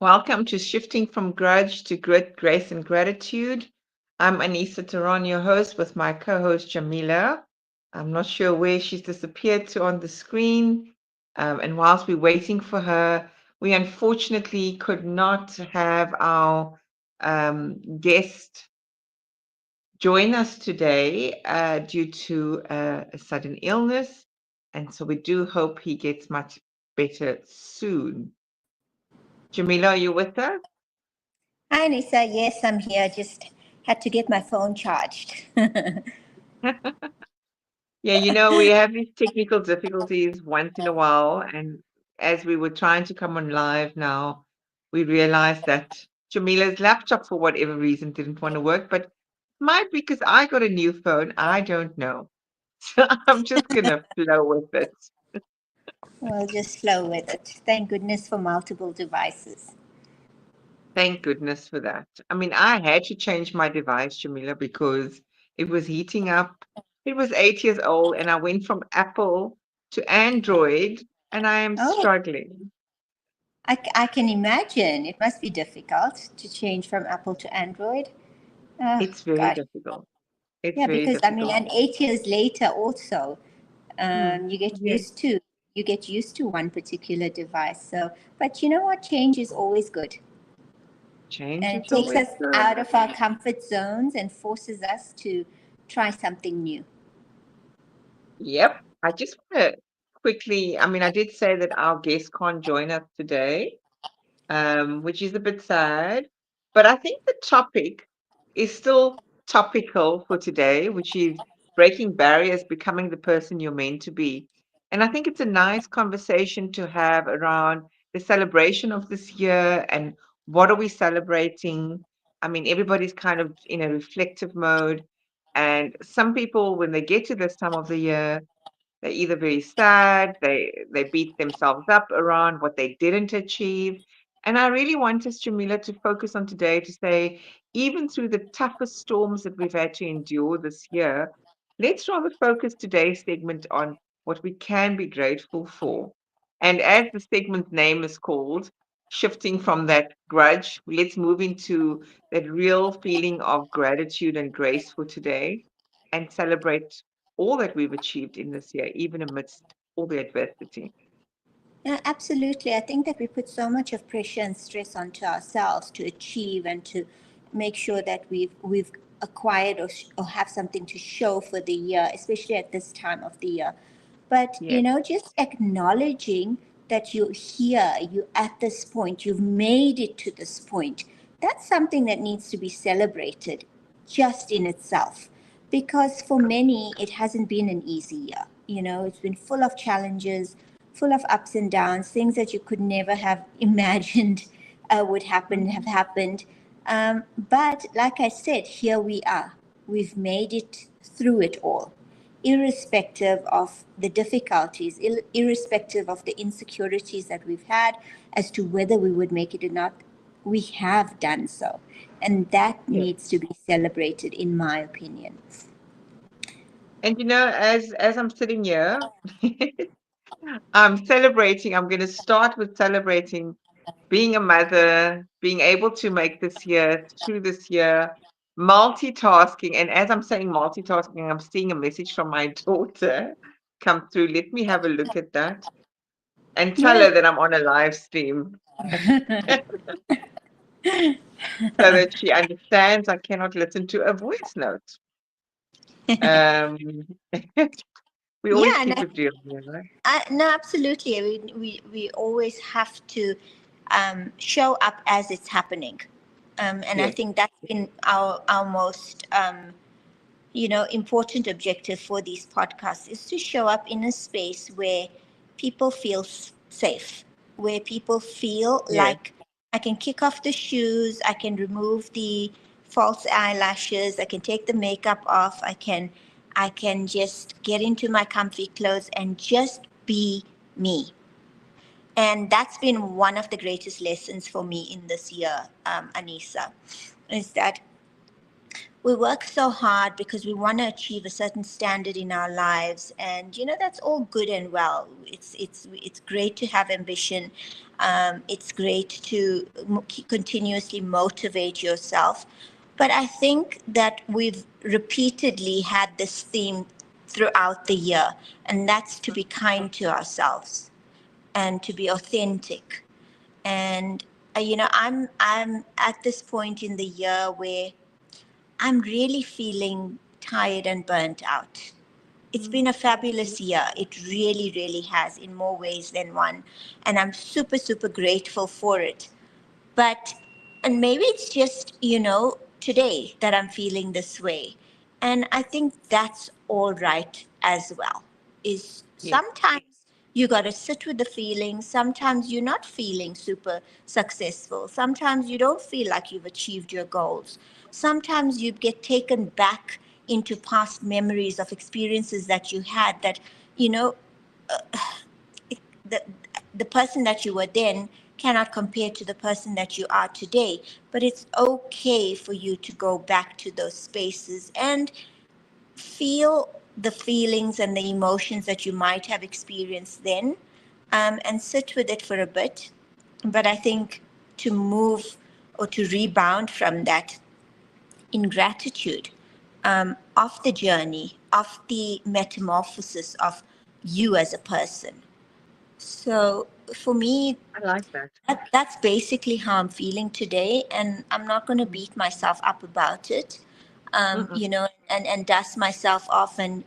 Welcome to Shifting from Grudge to Grit, Grace, and Gratitude. I'm Anissa Tehran, your host, with my co-host Jamila. I'm not sure where she's disappeared to on the screen. And whilst we're waiting for her, we unfortunately could not have our guest join us today due to a sudden illness. And so we do hope he gets much better soon. Jamila, are you with us? Hi, Nisa. Yes, I'm here. Just had to get my phone charged. Yeah, we have these technical difficulties once in a while, and as we were trying to come on live now, we realized that Jamila's laptop, for whatever reason, didn't want to work, but might be because I got a new phone. I don't know. So I'm just gonna flow with it. We'll just flow with it. Thank goodness for multiple devices. Thank goodness for that. I mean, I had to change my device, Jamila, because it was heating up. It was 8 years old, and I went from Apple to Android, and I am Oh, struggling. I can imagine. It must be difficult to change from Apple to Android. Oh, It's very gosh. difficult. It's Yeah, very because I mean, difficult. and 8 years later also, Hmm. you get Yes, used to one particular device. So, but you know what? Change is always good. change And is it takes always us good. out of our comfort zones and forces us to try something new. Yep. I just want to quickly, I mean, I did say that our guest can't join us today, which is a bit sad, but I think the topic is still topical for today, which is breaking barriers, becoming the person you're meant to be. And I think it's a nice conversation to have around the celebration of this year and what are we celebrating. I mean, everybody's kind of in a reflective mode. And some people, when they get to this time of the year, they're either very sad, they beat themselves up around what they didn't achieve. And I really want us, Jamila, to focus on today to say, even through the toughest storms that we've had to endure this year, let's rather focus today's segment on what we can be grateful for. And as the segment name is called, shifting from that grudge, let's move into that real feeling of gratitude and grace for today and celebrate all that we've achieved in this year, even amidst all the adversity. Yeah, absolutely. I think that we put so much of pressure and stress onto ourselves to achieve and to make sure that we've acquired or have something to show for the year, especially at this time of the year. But Yes, just acknowledging that you're here, you're at this point, you've made it to this point. That's something that needs to be celebrated just in itself. Because for many, it hasn't been an easy year. It's been full of challenges, full of ups and downs, things that you could never have imagined would happen, have mhm, happened. But like I said, here we are. We've made it through it all, irrespective of the difficulties, irrespective of the insecurities that we've had as to whether we would make it or not. We have done so. And that yes. needs to be celebrated, in my opinion. And as I'm sitting here, I'm celebrating. I'm going to start with celebrating being a mother, being able to make this year through this year, multitasking. And as I'm saying multitasking, I'm seeing a message from my daughter come through. Let me have a look at that and tell Yeah. her that I'm on a live stream so that she understands I cannot listen to a voice note. Um, we always Yeah, and keep it real, right? no, absolutely. We always have to show up as it's happening. And I Yes, think that's been our most important objective for these podcasts is to show up in a space where people feel safe, where people feel yes, like I can kick off the shoes, I can remove the false eyelashes, I can take the makeup off, I can just get into my comfy clothes and just be me. And that's been one of the greatest lessons for me in this year, Anissa, is that we work so hard because we want to achieve a certain standard in our lives, and that's all good and well. It's great to have ambition. It's great to continuously motivate yourself, but I think that we've repeatedly had this theme throughout the year, and that's to be kind to ourselves and to be authentic. And I'm at this point in the year where I'm really feeling tired and burnt out. It's been a fabulous year. It really, really has, in more ways than one. And I'm super, super grateful for it. But, and maybe it's just, today that I'm feeling this way. And I think that's all right as well. Is Yes, sometimes you got to sit with the feelings. Sometimes you're not feeling super successful. Sometimes you don't feel like you've achieved your goals. Sometimes you get taken back into past memories of experiences that you had that, you know, the the person that you were then cannot compare to the person that you are today. But it's okay for you to go back to those spaces and feel the feelings and the emotions that you might have experienced then, and sit with it for a bit. But I think to move or to rebound from that in gratitude, of the journey, of the metamorphosis of you as a person. So for me, I like that. that's basically how I'm feeling today, and I'm not going to Mm. beat myself up about it, Mm-mm. and dust myself off, and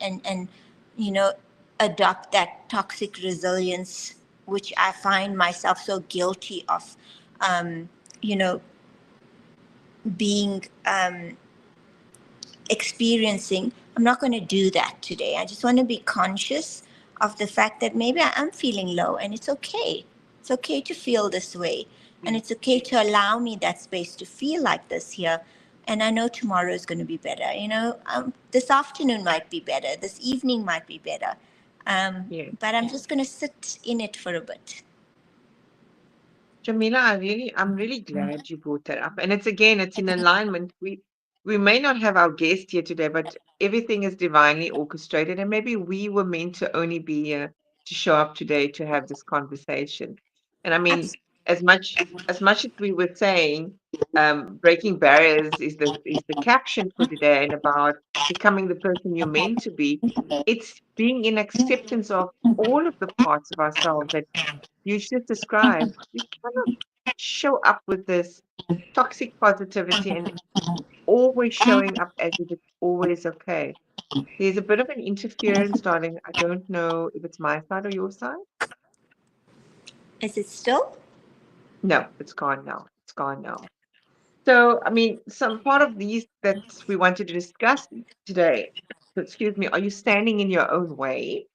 you know, adopt that toxic resilience, which I find myself so guilty of, um, you know, being experiencing. I'm not going to do that today. I just want to be conscious of the fact that maybe I am feeling low, and it's okay. It's okay to feel this way. And Yes, it's okay to allow me that space to feel like this here. And I know tomorrow is going to be better. This afternoon might be better. This evening might be better. yes. But I'm just going to sit in it for a bit. Jamila, I'm really glad you brought that up. And it's again, it's in alignment. We may not have our guest here today, but everything is divinely orchestrated. And maybe we were meant to only be here to show up today to have this conversation. And I mean, Absolutely. as much as we were saying, breaking barriers is the caption for today and about becoming the person you're meant to be. It's being in acceptance of all of the parts of ourselves that you just described. We cannot show up with this toxic positivity and always showing up as if it's always okay. There's a bit of an interference, darling. I don't know if it's my side or your side. Is it still? No, it's gone now. It's gone now. So, I mean, some part of these that we wanted to discuss today, excuse me, are you standing in your own way?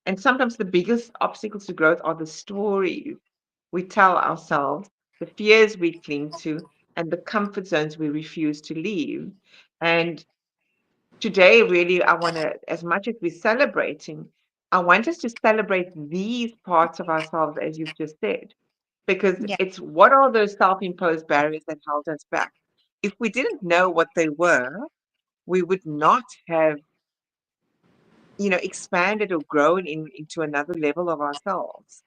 And sometimes the biggest obstacles to growth are the stories we tell ourselves, the fears we cling to, and the comfort zones we refuse to leave. And today, really, I want to, as much as we're celebrating, I want us to celebrate these parts of ourselves, as you've just said, because Yeah. it's what are those self imposed barriers that held us back? If we didn't know what they were, we would not have, expanded or grown into another level of ourselves.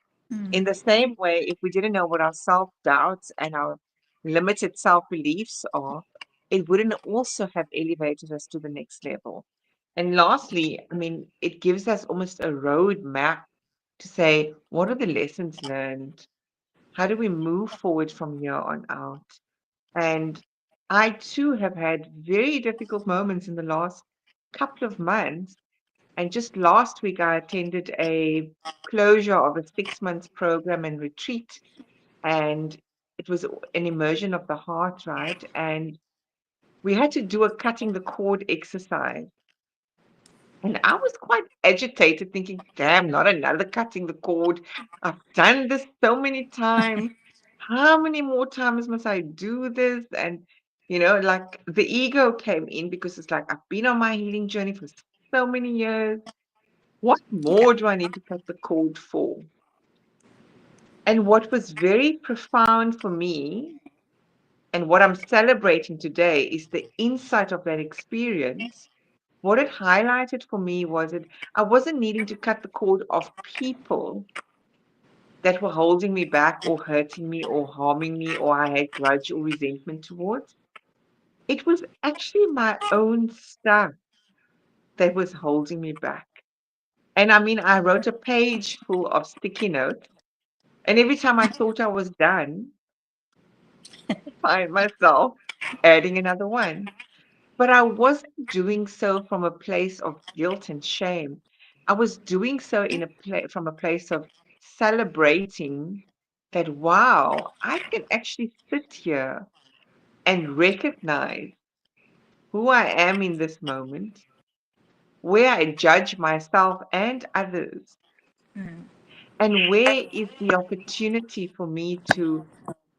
In the Mm. same way, if we didn't know what our self doubts and our limited self beliefs are, it wouldn't also have elevated us to the next level. And lastly, I mean, it gives us almost a roadmap to say, what are the lessons learned? How do we move forward from here on out? And I too have had very difficult moments in the last couple of months. And just last week, I attended a closure of a 6 months program and retreat. And it was an immersion of the heart, right? And we had to do a cutting the cord exercise. And I was quite agitated, thinking, damn, not another cutting the cord. I've done this so many times. How many more times must I do this? And, like the ego came in because it's like, I've been on my healing journey for so many years. What Yeah. more do I need to cut the cord for? And what was very profound for me And what I'm celebrating today is the insight of that experience. What it highlighted for me was that I wasn't needing to cut the cord of people that were holding me back or hurting me or harming me or I had grudge or resentment towards. It was actually my own stuff that was holding me back. And I mean, I wrote a page full of sticky notes, and every time I thought I was done, find myself adding another one. But I wasn't doing so from a place of guilt and shame. I was doing so from a place of celebrating that, wow, I can actually sit here and recognize who I am in this moment, where I judge myself and others, Mm. and where is the opportunity for me to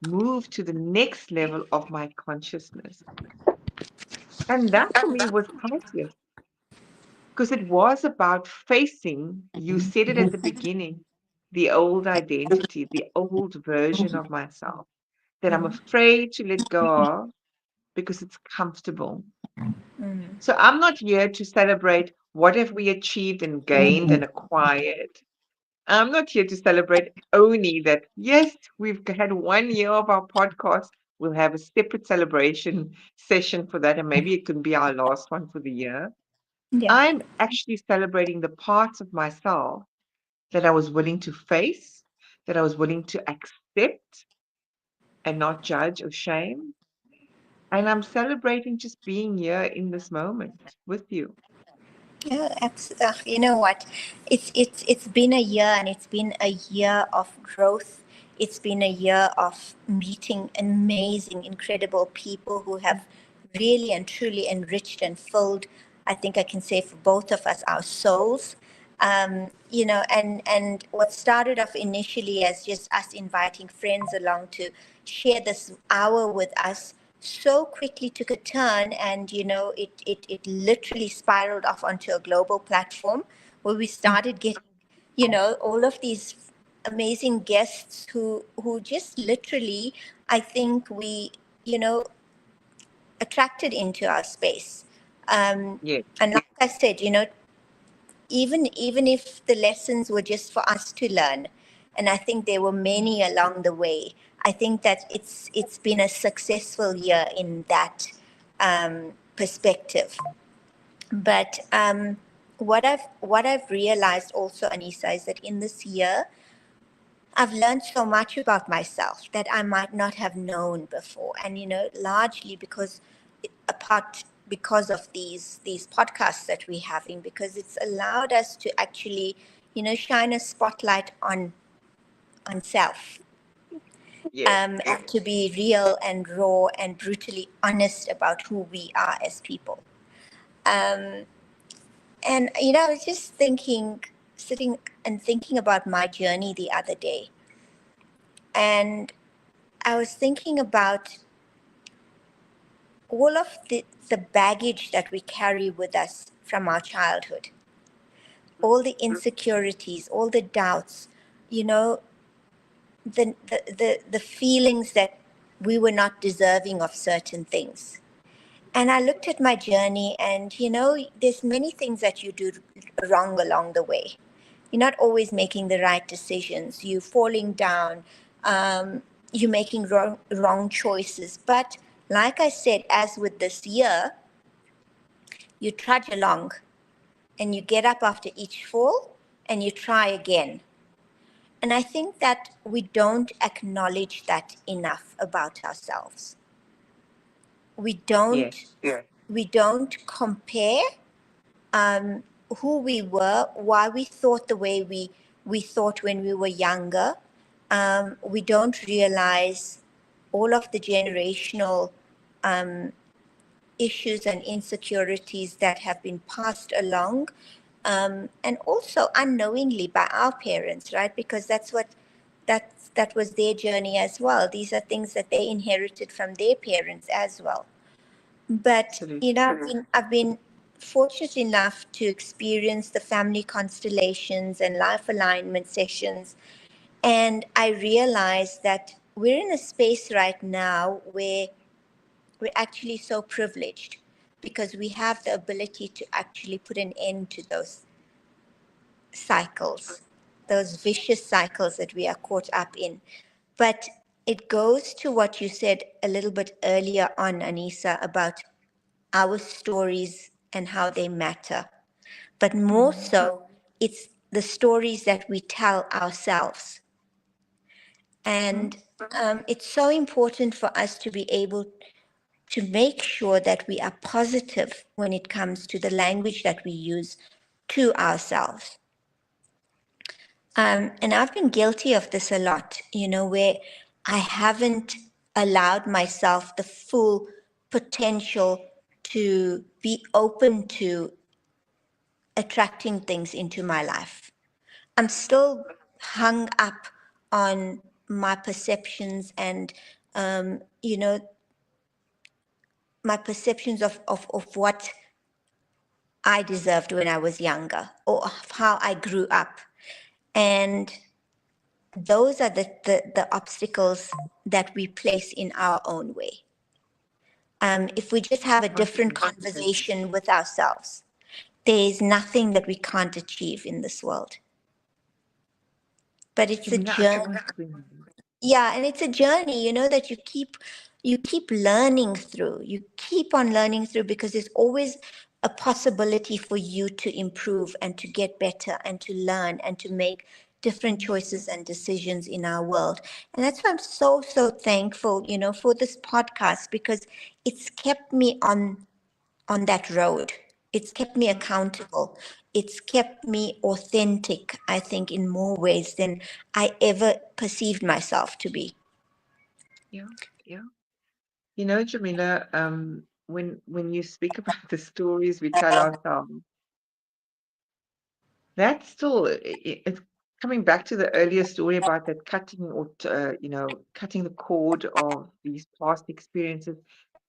move to the next level of my consciousness. And that for me was priceless because it was about facing, you said it at the beginning, the old identity, the old version of myself that I'm Mm. afraid to let go of because it's comfortable. Mm. So I'm not here to celebrate what have we achieved and gained and acquired. I'm not here to celebrate only that, yes, we've had 1 year of our podcast. We'll have a separate celebration session for that, and maybe it can be our last one for the year. Yeah. I'm actually celebrating the parts of myself that I was willing to face, that I was willing to accept and not judge or shame. And I'm celebrating just being here in this moment with you. Yeah, you know what? It's been a year, and it's been a year of growth. It's been a year of meeting amazing, incredible people who have really and truly enriched and filled. I think I can say for both of us, our souls. And what started off initially as just us inviting friends along to share this hour with us so quickly took a turn, and it literally spiraled off onto a global platform where we started getting all of these amazing guests who just literally, I think, we you know attracted into our space. Yes, And like I said, even if the lessons were just for us to learn, and I think there were many along the way, I think that it's been a successful year in that perspective. But what I've realized also, Anissa, is that in this year I've learned so much about myself that I might not have known before, and largely because of these podcasts that we're having, because it's allowed us to actually shine a spotlight on self, yes, and to be real and raw and brutally honest about who we are as people. um, and I was just sitting and thinking about my journey the other day, and I was thinking about all of the baggage that we carry with us from our childhood, all the insecurities, all the doubts, you know, the feelings that we were not deserving of certain things. And I looked at my journey, and there's many things that you do wrong along the way. You're not always making the right decisions. You're falling down. You're making wrong choices. But like I said, as with this year, you trudge along and you get up after each fall and you try again. And I think that we don't acknowledge that enough about ourselves. We don't, yes, we don't compare um, who we were, why we thought the way we thought when we were younger. We don't realize all of the generational um, issues and insecurities that have been passed along, and also unknowingly by our parents, right? Because that was their journey as well. These are things that they inherited from their parents as well. But absolutely. I've been fortunate enough to experience the family constellations and life alignment sessions, and I realized that we're in a space right now where we're actually so privileged because we have the ability to actually put an end to those cycles, those vicious cycles that we are caught up in. But it goes to what you said a little bit earlier on, Anissa, about our stories and how they matter. But more Mm, so, it's the stories that we tell ourselves. yeah, And it's so important for us to be able to make sure that we are positive when it comes to the language that we use to ourselves. And I've been guilty of this a lot, where I haven't allowed myself the full potential to be open to attracting things into my life. I'm still hung up on my perceptions and, my perceptions of what I deserved when I was younger or of how I grew up. And those are the obstacles that we place in our own way. If we just have a different 100%. conversation with ourselves, there's nothing that we can't achieve in this world. But it's a Jamila, I journey. can't agree. Yeah, and it's a journey, that you keep learning through. You keep on learning through because there's always a possibility for you to improve and to get better and to learn and to make different Mm, choices and decisions in our world. And that's why I'm so, so thankful, for this podcast because it's kept me on that road. It's kept me yeah, accountable. It's kept me authentic, I think, in more ways than I ever perceived myself to be. yeah, yeah. Jamila, when you speak about the stories we tell ourselves, that's still it's coming back to the earlier story about that cutting or cutting the cord of these past experiences.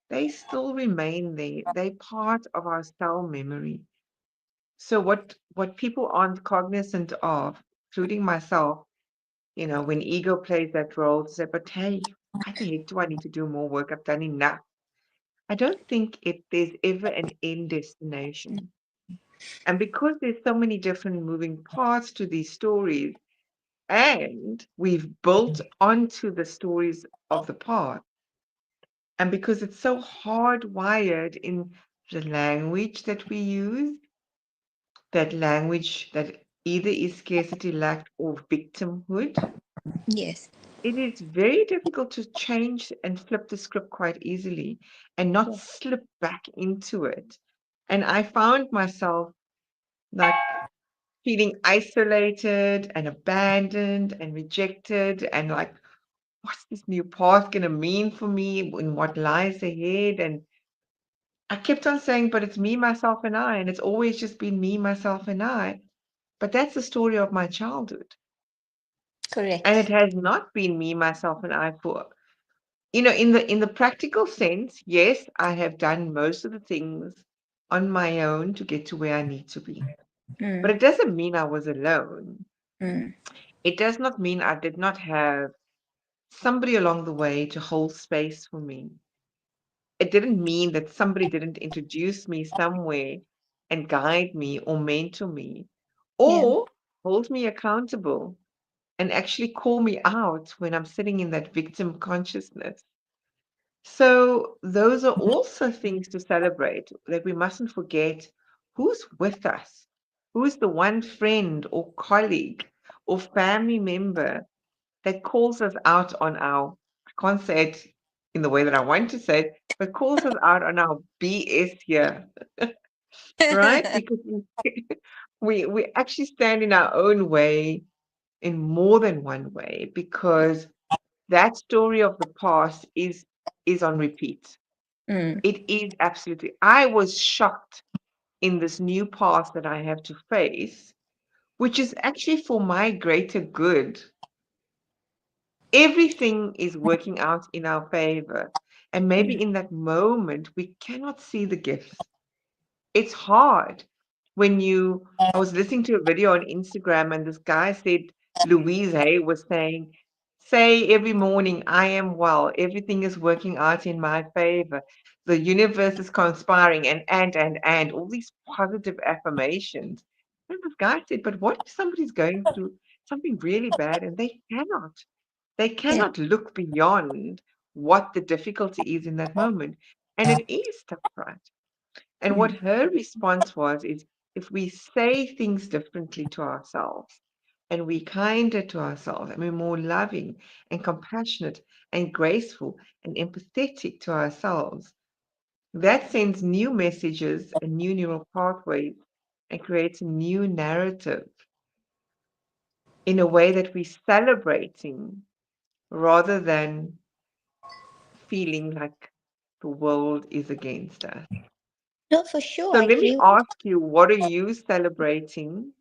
They still remain there. They're part of our cell memory. So what people aren't cognizant of, including myself, when ego plays that role, to say, but hey, why the heck do I need to do more work? I've done enough. I don't think there's ever an end destination. And because there's so many different moving parts to these stories, and we've built onto the stories of the past, and because it's so hardwired in the language that we use, that language that either is scarcity, lack, or victimhood, Yes. it is very difficult to change and flip the script quite easily and not Yeah. slip back into it. And I found myself like feeling isolated and abandoned and rejected and like, what's this new path going to mean for me and what lies ahead? And I kept on saying, but it's me, myself, and I. And it's always just been me, myself, and I. But that's the story of my childhood. And it Correct. has not been me, myself, and I for, in the practical sense, yes, I have done most of the things on my own to get to where I need to be. But Mm, it doesn't mean I was alone. mm, It does not mean I did not have somebody along the way to hold space for me. It didn't mean that somebody didn't introduce me somewhere and guide me or mentor me yeah. or hold me accountable and actually call me out when I'm sitting in that victim consciousness. So, those are also things to celebrate that we mustn't forget who's with us, who's the one friend or colleague or family member that calls us out on our, I can't say it in the way that I want to say it, but calls us out on our BS here, right? Because we actually stand in our own way in more than one way because that story of the past is on repeat. Mm, It is absolutely. I was shocked in this new past that I have to face, which is actually for my greater good. Everything is working out in our favor. And maybe mm, in that moment, we cannot see the gifts. It's hard when I was listening to a video on Instagram and this guy said, Louise Hay was saying, say every morning, I am well, everything is working out in my favor, the universe is conspiring, and all these positive affirmations. And this guy said, but what if somebody's going through something really bad and they Yeah. cannot look beyond what the difficulty is in that moment. And it is tough, right? And what Mm. her response was is if we say things differently to ourselves and we're kinder to ourselves and we're more loving and compassionate and graceful and empathetic to ourselves, that sends new messages and new neural pathways and creates a new narrative in a way that we're celebrating rather than feeling like the world is against us. No, for sure, So I let me agree. ask you, what are you celebrating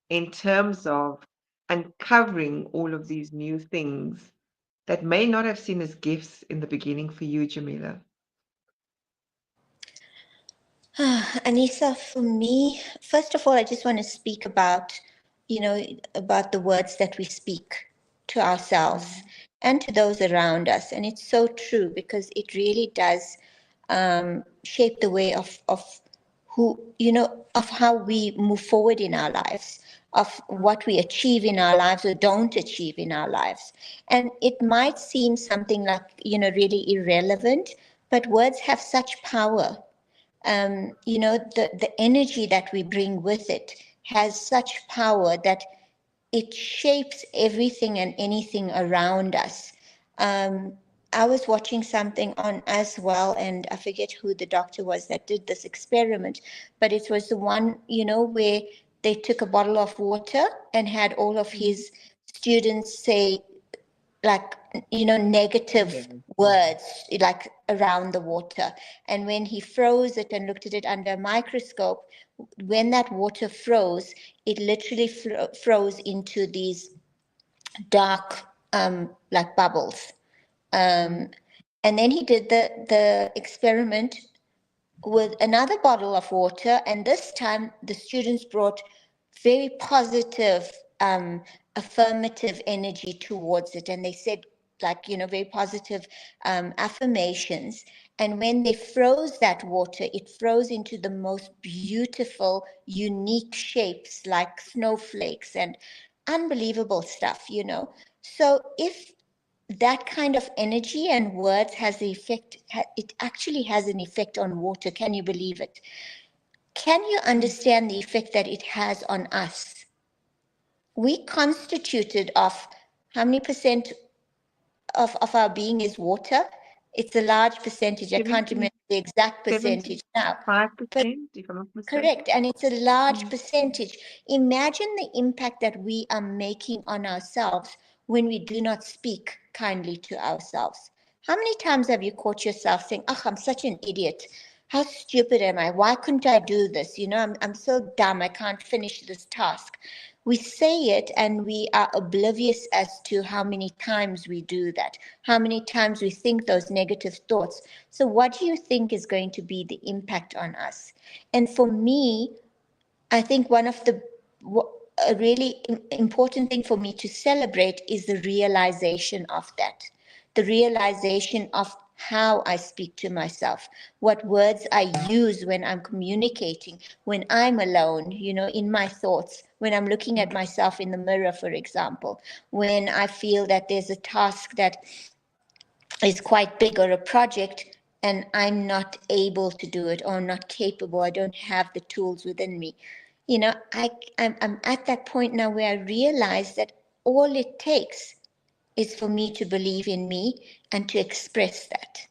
in terms of uncovering all of these new things that may not have seen as gifts in the beginning for you, Jamila? Anissa, for me, first of all, I just want to speak about, about the words that we speak to ourselves Mm, and to those around us. And it's so true because it really does shape the way of who, of how we move forward in our lives, of what we achieve in our lives or don't achieve in our lives. And it might seem something like, really irrelevant, but words have such power. The energy that we bring with it has such power that it shapes everything and anything around us. Um, I was watching something on as well, and I forget who the doctor was that did this experiment, but it was the one, where they took a bottle of water and had all of mhm. his students say, like, negative Yeah. words like around the water, and when he froze it and looked at it under a microscope, when that water froze, it literally froze into these dark, like bubbles. Mm, um, and then he did the experiment with another bottle of water, and this time the students brought very positive, affirmative energy towards it, and they said, like, very positive affirmations. And when they froze that water, it froze into the most beautiful, unique shapes like snowflakes and unbelievable stuff. So if that kind of energy and words has the effect, it actually has an effect on water. Can you believe it? Can you mm. understand the effect that it has on us? We constituted of how many percent of our being is water? It's a large percentage. I can't remember 70, the exact percentage now. But 75%, if I'm not correct, mistaken. and it's a large Mm. percentage. Imagine the impact that we are making on ourselves when we do not speak kindly to ourselves. How many times have you caught yourself saying, "Oh, I'm such an idiot. How stupid am I? Why couldn't I do this? I'm so dumb. I can't finish this task." We say it and we are oblivious as to how many times we do that, how many times we think those negative thoughts. So, what do you think is going to be the impact on us? And for me, I think one of the a really important thing for me to celebrate is the realization of that, the realization of how I speak to myself, what words I use when I'm communicating, when I'm alone, in my thoughts, when I'm looking at Mm. myself in the mirror, for example, when I feel that there's a task that is quite big or a project and I'm not able to do it or I'm not capable, I don't have the tools within me. I'm at that point now where I realize that all it takes is for me to believe in me and to express that.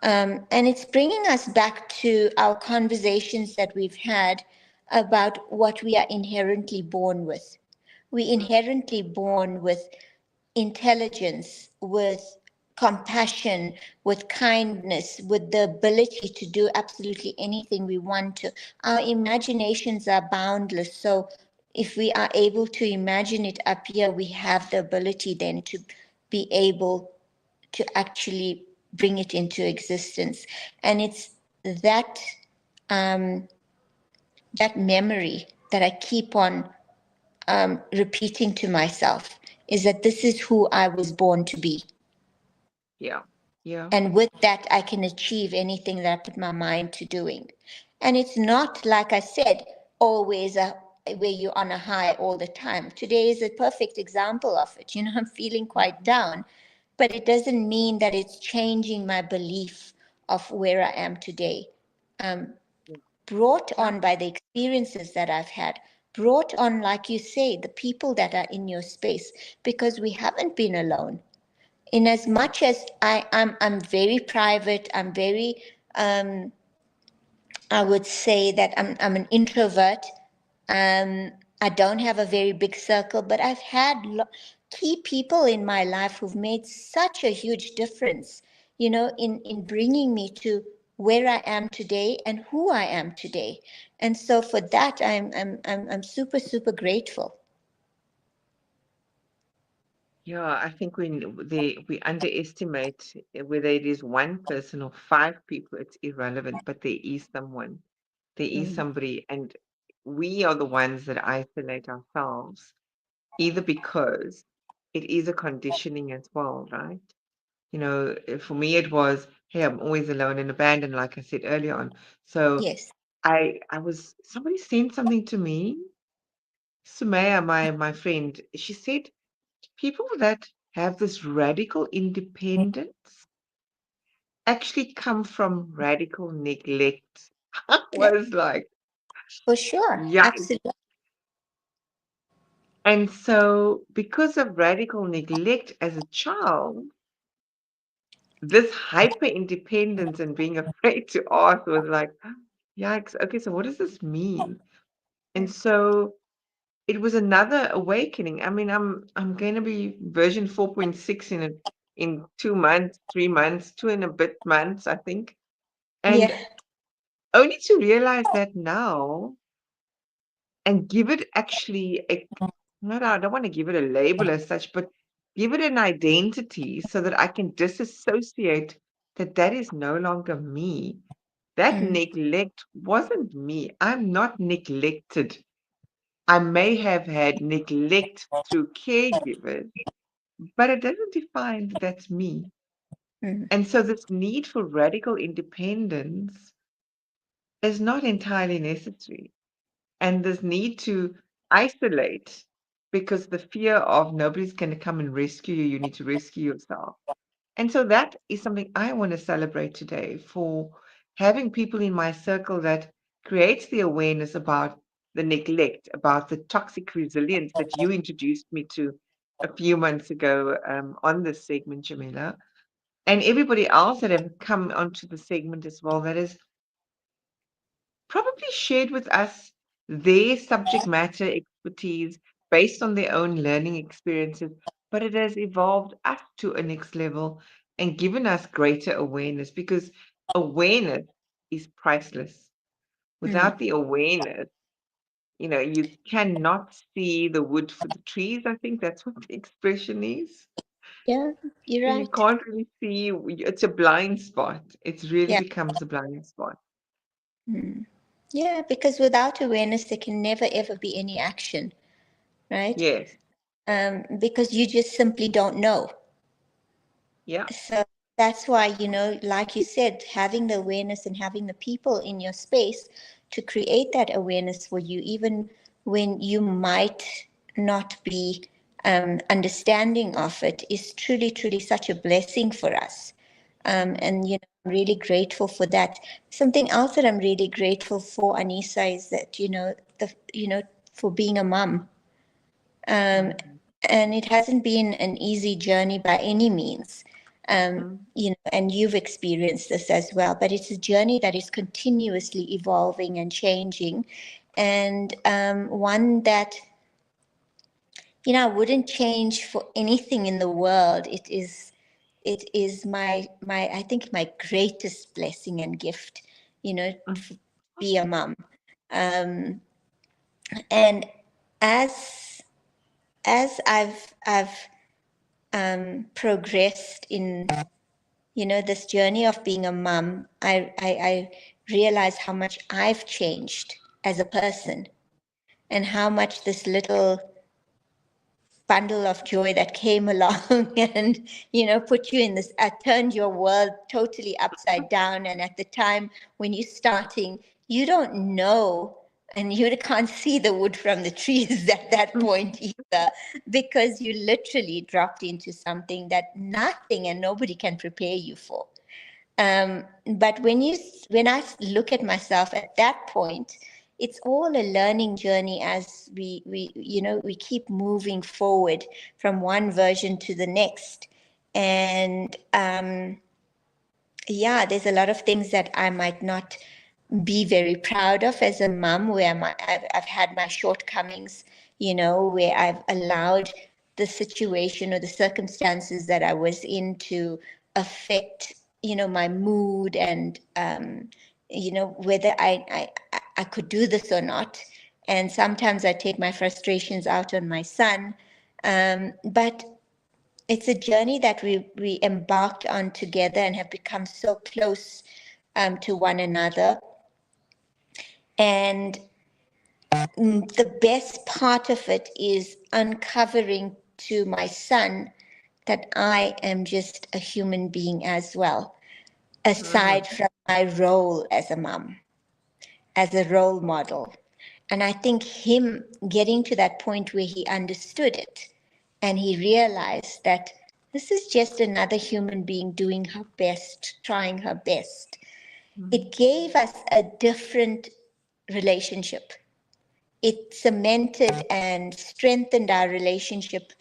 And it's bringing us back to our conversations that we've had about what we are inherently born with. We inherently born with intelligence, with compassion, with kindness, with the ability to do absolutely anything we want to. Our imaginations are boundless. So if we are able to imagine it up here, we have the ability then to be able to actually bring it into existence. And it's that um, that memory that I keep on repeating to myself is that this is who I was born to be. Yeah. Yeah. And with that, I can achieve anything that I put my mind to doing. And it's not, like I said, always where you're on a high all the time. Today is a perfect example of it. I'm feeling quite Mhm. down, but it doesn't mean that it's changing my belief of where I am today. Um, Yeah. Brought Yeah. on by the experiences that I've had, brought on, like you say, the people that are in your space, because we haven't been alone. In as much as I'm very private, I'm very, um, I would say that I'm an introvert. I don't have a very big circle, but I've had key people in my life who've made such a huge difference, in bringing me to where I am today and who I am today. And so for that, I'm super, super grateful. Yeah, I think we underestimate whether it is one person or five people, it's irrelevant, but there is someone, there is Mm, somebody, and we are the ones that isolate ourselves, either because it is a conditioning as well, right? For me it was, hey, I'm always alone and abandoned, like I said earlier on. So yes. somebody sent something to me, Sumaya, my friend. She said people that have this radical independence actually come from radical neglect. I Yeah, was like, for sure. yeah. Absolutely. And so, because of radical neglect as a child, this hyper independence and being afraid to ask was like, yikes, okay, so what does this mean? And so it was another awakening. I mean, I'm going to be version 4.6 in 2 months, 3 months, two and a bit months, I think. Yeah. And only to realize that now and give it actually a not I don't want to give it a label as such, but give it an identity so that I can disassociate that that is no longer me. That Mm, neglect wasn't me. I'm not neglected. I may have had neglect through caregivers, but it doesn't define that that's me. mm, And so this need for radical independence is not entirely necessary. And this need to isolate because the fear of nobody's going to come and rescue you, you need to rescue yourself. And so that is something I want to celebrate today for having people in my circle that creates the awareness about the neglect, about the toxic resilience that you introduced me to a few months ago on this segment, Jamila, and everybody else that have come onto the segment as well that has probably shared with us their subject matter expertise based on their own learning experiences, but it has evolved up to a next level and given us greater awareness because awareness is priceless. mm. Without the awareness, you cannot see the wood for the trees. I think that's what the expression is. Yeah, you're You right. can't really see, it's a blind spot. It really Yeah. becomes a blind spot. Mm. Yeah, because without awareness, there can never ever be any action, right? Yes. Because you just simply don't know. Yeah. So that's why, like you said, having the awareness and having the people in your space to create that awareness for you, even when you might not be understanding of it, is truly, truly such a blessing for us. And I'm really grateful for that. Something else that I'm really grateful for, Anissa, is that for being a mom. Um, Mhm. and it hasn't been an easy journey by any means. Mhm. And you've experienced this as well, but it's a journey that is continuously evolving and changing, and one that I wouldn't change for anything in the world. It is my I think my greatest blessing and gift, Mhm. to be a mom. And as I've progressed in this journey of being a mom, I realize how much I've changed as a person, and how much this little bundle of joy that came along and put you in this, turned your world totally upside down. And at the time when you're starting, you don't know, and you can't see the wood from the trees at that point either, because you literally dropped into something that nothing and nobody can prepare you for. But when I look at myself at that point, it's all a learning journey as we keep moving forward from one version to the next. And yeah, there's a lot of things that I might not be very proud of as a mom, where I've had my shortcomings, where I've allowed the situation or the circumstances that I was in to affect, my mood, and whether I could do this or not. And sometimes I take my frustrations out on my son. But it's a journey that we embarked on together and have become so close to one another. And the best part of it is uncovering to my son that I am just a human being as well, aside Mm, from my role as a mom, as a role model. And I think him getting to that point where he understood it and he realized that this is just another human being doing her best, trying her best. mm, It gave us a different relationship. It cemented and strengthened our relationship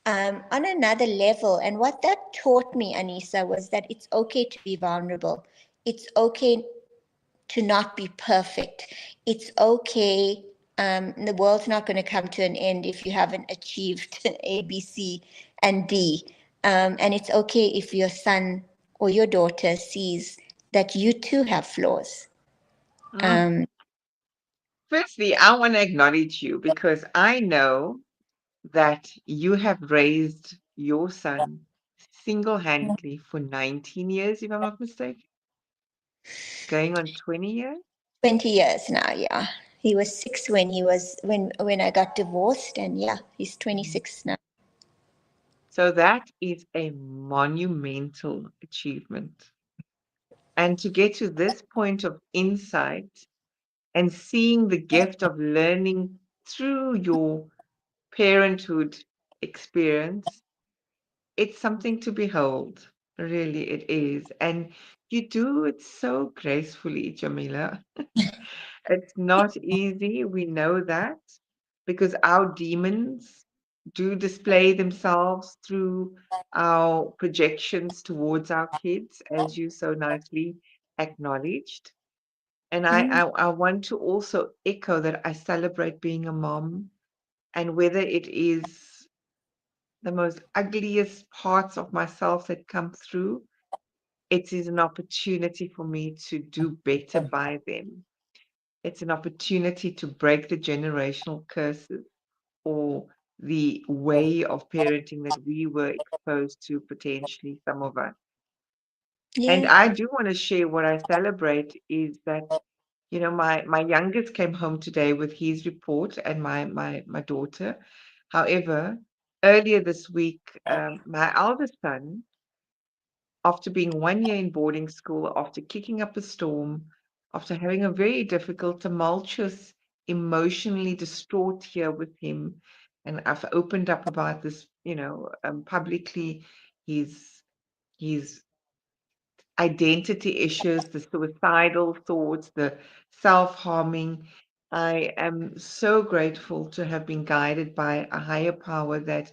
on another level. And what that taught me, Anissa, was that it's okay to be vulnerable. It's okay to not be perfect. It's okay. The world's not going to come to an end if you haven't achieved A, B, C, and D. And it's okay if your son or your daughter sees that you too have flaws. mm. Um, Firstly, I want to acknowledge you because I know that you have raised your son single-handedly for 19 years, if I'm not mistaken, going on 20 years. 20 years now, yeah. He was 6 when when I got divorced, and yeah, he's Mhm. 26 now. So that is a monumental achievement. And to get to this point of insight and seeing the gift of learning through your parenthood experience, it's something to behold. Really, it is. And you do it so gracefully, Jamila. It's not easy. We know that because our demons do display themselves through our projections towards our kids, as you so nicely acknowledged. And Mm, I want to also echo that I celebrate being a mom, and whether it is the most ugliest parts of myself that come through, it is an opportunity for me to do better by them. It's an opportunity to break the generational curses or the way of parenting that we were exposed to, potentially, some of us. And yeah. I do want to share what I celebrate is that, my youngest came home today with his report and my daughter. However, earlier this week, my eldest son, after being 1 year in boarding school, after kicking up a storm, after having a very difficult, tumultuous, emotionally distraught year with him, and I've opened up about this, publicly, his his identity issues, the suicidal thoughts, the self-harming. I am so grateful to have been guided by a higher power that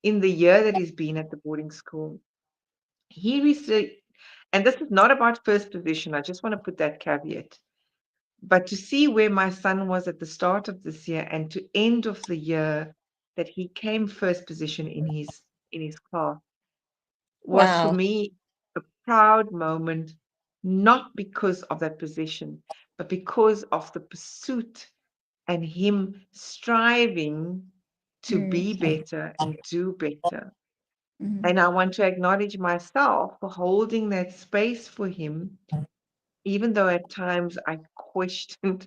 in the year that he's been at the boarding school, he received, and this is not about first position, I just want to put that caveat, but to see where my son was at the start of this year and to end of the year that he came first position in his class was for Wow. me a proud moment, not because of that position, but because of the pursuit and him striving to Mm, be better and do better. mm, And I want to acknowledge myself for holding that space for him, even though at times I questioned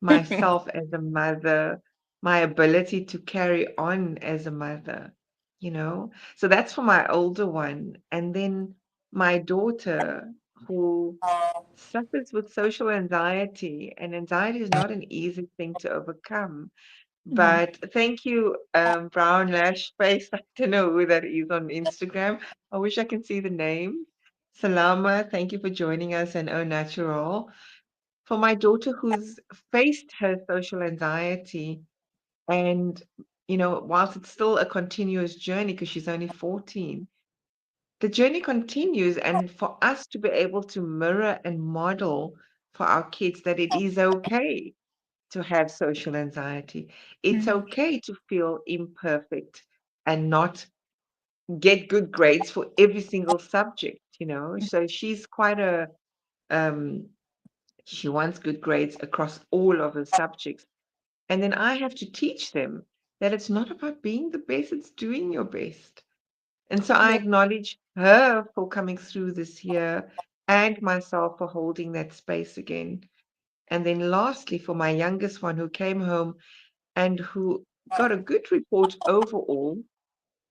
myself as a mother. my ability to carry on as a mother, you know? So that's for my older one. And then my daughter, who suffers with social anxiety, and anxiety is not an easy thing to overcome. Mm. But thank you, Brown Lash Face. I don't know who that is on Instagram. I wish I can see the name. Salama, thank you for joining us, and Au Natural. For my daughter who's faced her social anxiety, and whilst it's still a continuous journey because she's only 14, the journey continues, and for us to be able to mirror and model for our kids that it is okay to have social anxiety. It's Mm. okay to feel imperfect and not get good grades for every single subject. So she's quite um, she wants good grades across all of her subjects. And then I have to teach them that it's not about being the best, it's doing your best. And so I Yeah. acknowledge her for coming through this year and myself for holding that space again. And then lastly, for my youngest one who came home and who got a good report overall,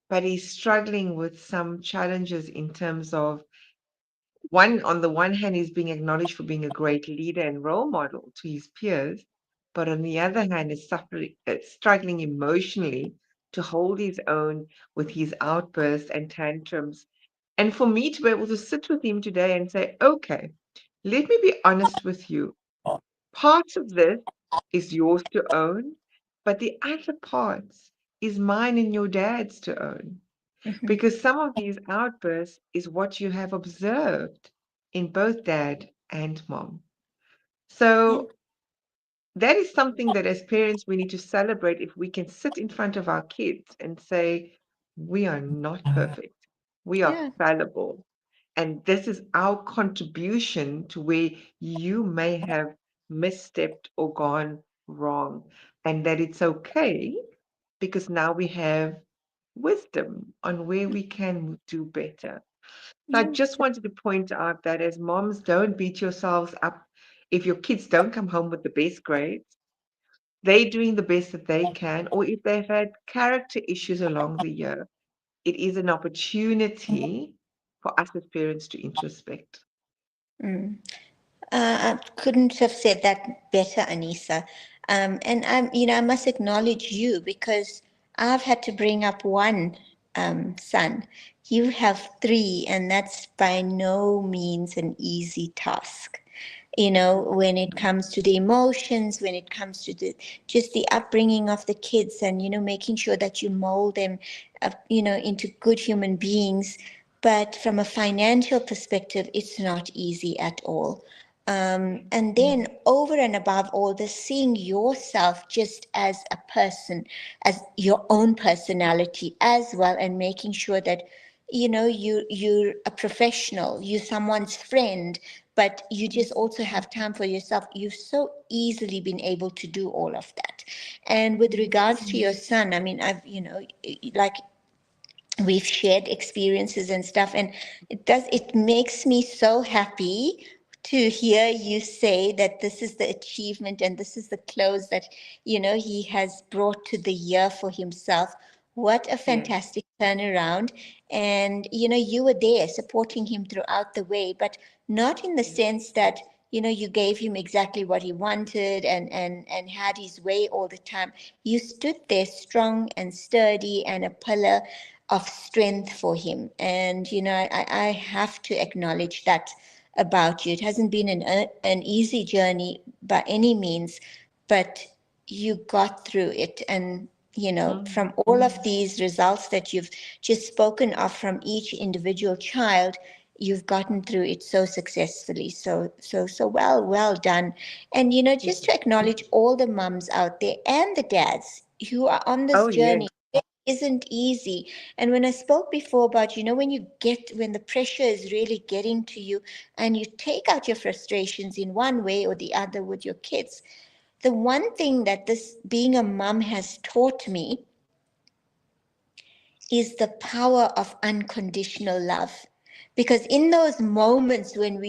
but he's struggling with some challenges in terms of on the one hand, he's being acknowledged for being a great leader and role model to his peers, but on the other hand, is struggling emotionally to hold his own with his outbursts and tantrums. And for me to be able to sit with him today and say, okay, let me be honest with you. Part of this is yours to own, but the other parts is mine and your dad's to own. Mhm. Because some of these outbursts is what you have observed in both dad and mom. Yeah. So that is something that as parents we need to celebrate if we can sit in front of our kids and say, we are not perfect. We are Yeah. fallible. And this is our contribution to where you may have misstepped or gone wrong. And that it's okay because now we have wisdom on where we can do better. So I Yeah. just wanted to point out that as moms, don't beat yourselves up if your kids don't come home with the best grades. They're doing the best that they can, or if they've had character issues along the year, it is an opportunity for us as parents to introspect. Mm. I couldn't have said that better, Anissa. And I must acknowledge you because I've had to bring up one son. You have three, and that's by no means an easy task. When it comes to the emotions, when it comes to the just the upbringing of the kids, and making sure that you mold them, into good human beings. But from a financial perspective, it's not easy at all. And then over and above all this, seeing yourself just as a person, as your own personality as well, and making sure that you're a professional, you're someone's friend, but you just also have time for yourself. You've so easily been able to do all of that. And with regards to your son, I mean, I've like we've shared experiences and stuff, and it makes me so happy to hear you say that this is the achievement and this is the close that he has brought to the year for himself. What a Yes. fantastic turnaround. And you were there supporting him throughout the way, but not in the sense that you gave him exactly what he wanted and had his way all the time. You stood there strong and sturdy and a pillar of strength for him. And, I have to acknowledge that about you. It hasn't been an easy journey by any means, but you got through it. And, from Mm. all of these results that you've just spoken of from each individual child, you've gotten through it so successfully. So well done. And, just to acknowledge all the mums out there and the dads who are on this Oh, yes. journey. It isn't easy. And when I spoke before about, when the pressure is really getting to you and you take out your frustrations in one way or the other with your kids, the one thing that this being a mom has taught me is the power of unconditional love. Because in those moments when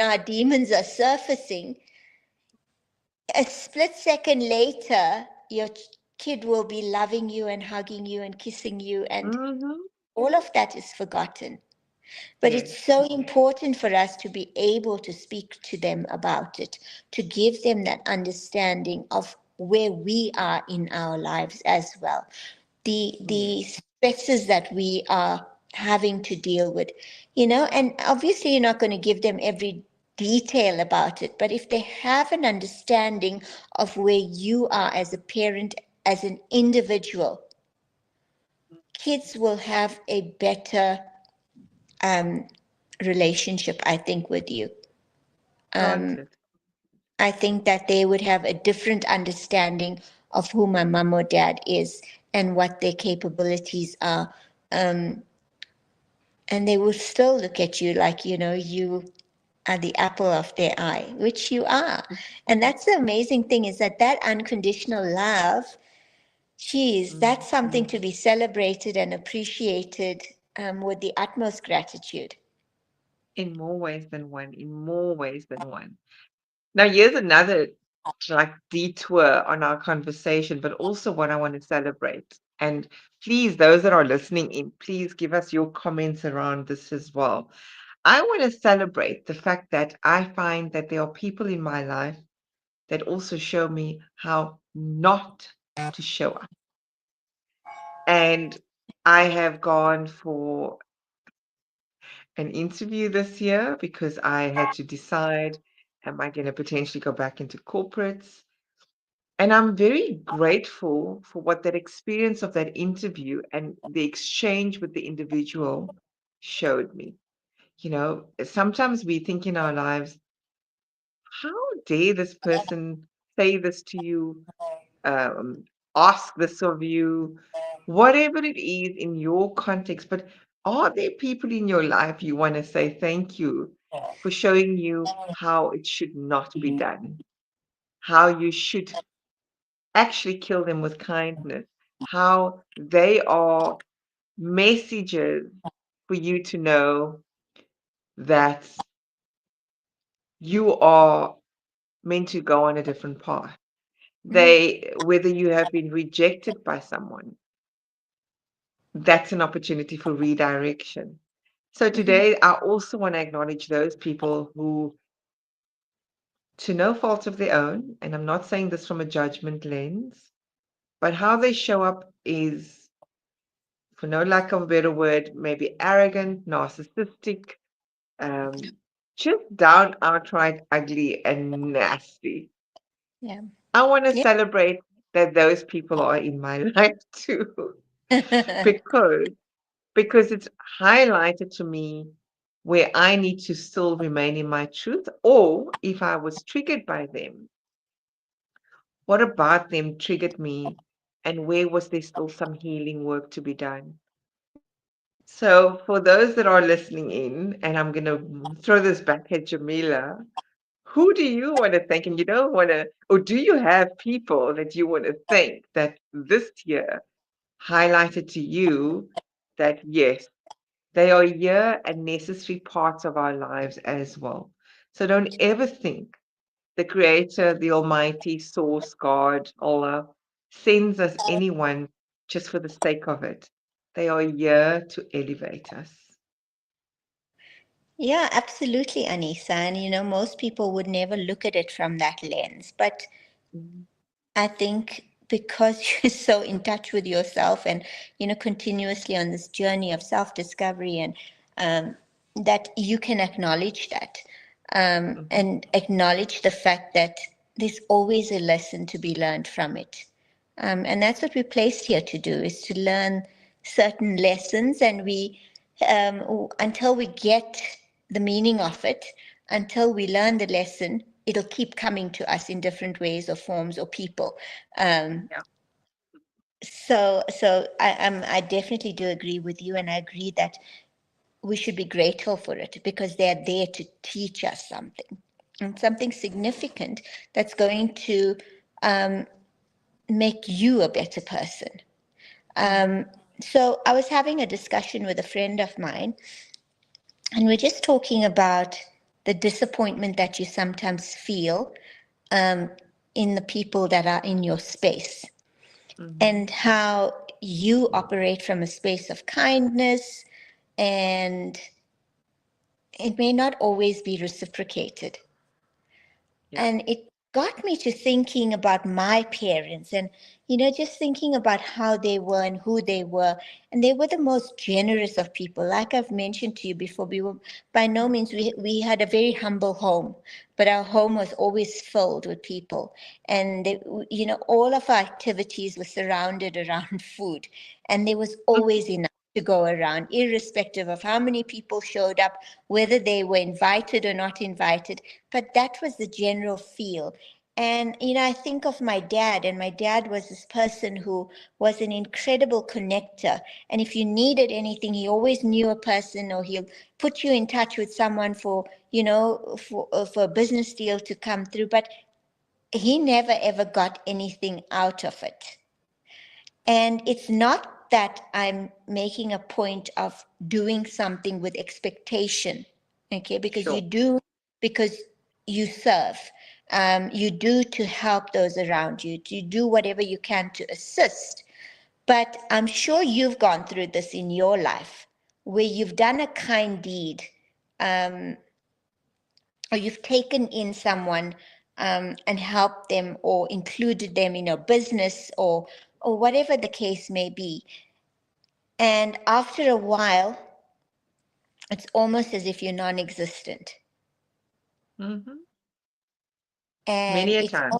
our demons are surfacing, a split second later, your kid will be loving you and hugging you and kissing you, and Mm-hmm. all of that is forgotten. But Yes. it's so important for us to be able to speak to them about it, to give them that understanding of where we are in our lives as well. Yes. The stresses that we are having to deal with, and obviously you're not going to give them every detail about it, but if they have an understanding of where you are as a parent, as an individual, kids will have a better um, relationship, I think, with you. Um, Granted. I think that they would have a different understanding of who my mom or dad is and what their capabilities are. Um, and they will still look at you like, you are the apple of their eye, which you are. And that's the amazing thing, is that that unconditional love, geez, Mm. that's something to be celebrated and appreciated, with the utmost gratitude. In more ways than one. In more ways than one. Now, here's another like detour on our conversation, but also what I want to celebrate. And please, those that are listening in, please give us your comments around this as well. I want to celebrate the fact that I find that there are people in my life that also show me how not to show up. And I have gone for an interview this year because I had to decide, am I going to potentially go back into corporates? And I'm very grateful for what that experience of that interview and the exchange with the individual showed me. Sometimes we think in our lives, how dare this person say this to you, um, ask this of you, whatever it is in your context. But are there people in your life you want to say thank you for showing you how it should not be done, how you should actually kill them with kindness, how they are messages for you to know that you are meant to go on a different path. Mhm, Whether you have been rejected by someone, that's an opportunity for redirection. So mhm. today, I also want to acknowledge those people who, to no fault of their own, and I'm not saying this from a judgment lens, but how they show up is, for no lack of a better word, maybe arrogant, narcissistic, um, just down outright ugly and nasty. Yeah. I want to Yeah. celebrate that those people are in my life too, because it's highlighted to me where I need to still remain in my truth, or if I was triggered by them, what about them triggered me, and where was there still some healing work to be done? So, for those that are listening in, and I'm going to throw this back at Jamila, who do you want to thank? And you don't want to, or do you have people that you want to thank that this year highlighted to you that yes, they are here and necessary parts of our lives as well. So don't ever think the Creator, the Almighty, Source, God, Allah, sends us anyone just for the sake of it. They are here to elevate us. Yeah, absolutely, Anissa. And most people would never look at it from that lens. But Mhm. I think because you're so in touch with yourself and, continuously on this journey of self discovery, and um, that you can acknowledge that, Mhm. and acknowledge the fact that there's always a lesson to be learned from it. And that's what we're placed here to do, is to learn certain lessons. And until we get the meaning of it, until we learn the lesson, it'll keep coming to us in different ways or forms or people. Um, Yeah. so I definitely do agree with you, and I agree that we should be grateful for it, because they're there to teach us something, and something significant that's going to um, make you a better person. Mhm. Um, so I was having a discussion with a friend of mine, and we're just talking about the disappointment that you sometimes feel, um, in the people that are in your space. Mhm. and how you operate from a space of kindness, and it may not always be reciprocated. Yeah. And it got me to thinking about my parents, and just thinking about how they were and who they were. And they were the most generous of people. Like I've mentioned to you before, we were by no means, we had a very humble home, but our home was always filled with people. And all of our activities were surrounded around food, and there was always enough to go around, irrespective of how many people showed up, whether they were invited or not invited. But that was the general feel. And, I think of my dad, and my dad was this person who was an incredible connector. And if you needed anything, he always knew a person, or he'll put you in touch with someone for a business deal to come through. But he never ever got anything out of it. And it's not that I'm making a point of doing something with expectation, okay? Because you Sure. do, because you serve, you do to help those around you, you do whatever you can to assist. But I'm sure you've gone through this in your life, where you've done a kind deed, um, or you've taken in someone, and helped them or included them in your business, or whatever the case may be. And after a while, it's almost as if you're non existent. Mhm. And Many a time.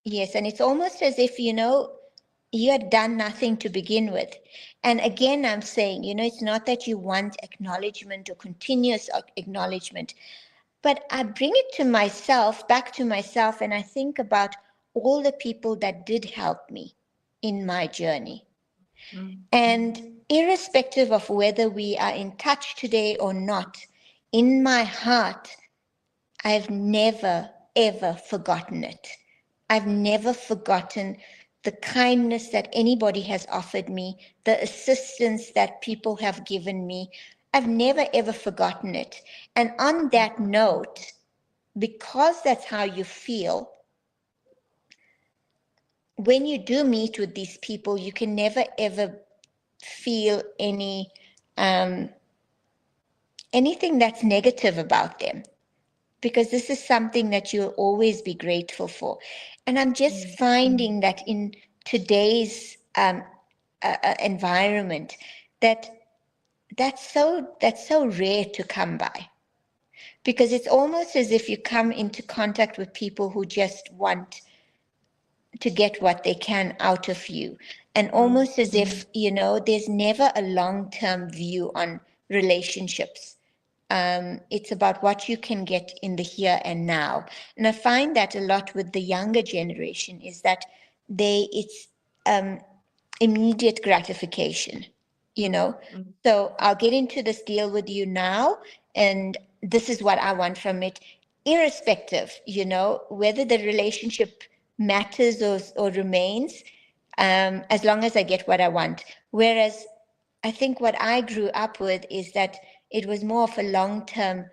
yes, and it's almost as if, you had done nothing to begin with. And again, I'm saying, it's not that you want acknowledgement or continuous acknowledgement, but I bring it to myself, back to myself, and I think about all the people that did help me in my journey. Mm. And irrespective of whether we are in touch today or not, in my heart, I've never, ever forgotten it. I've never forgotten the kindness that anybody has offered me, the assistance that people have given me. I've never, ever forgotten it. And on that note, because that's how you feel, when you do meet with these people, you can never, ever feel um, anything that's negative about them, because this is something that you'll always be grateful for. And I'm just Mm. finding that in today's environment, that that's so rare to come by, because it's almost as if you come into contact with people who just want to get what they can out of you, and Mm. almost as if there's never a long-term view on relationships. It's about what you can get in the here and now. And I find that a lot with the younger generation, is that it's um, immediate gratification, you Mm. know. Mm. So I'll get into this deal with you now, and this is what I want from it, irrespective, whether the relationship matters or remains, as long as I get what I want. Whereas I think what I grew up with is that it was more of a long term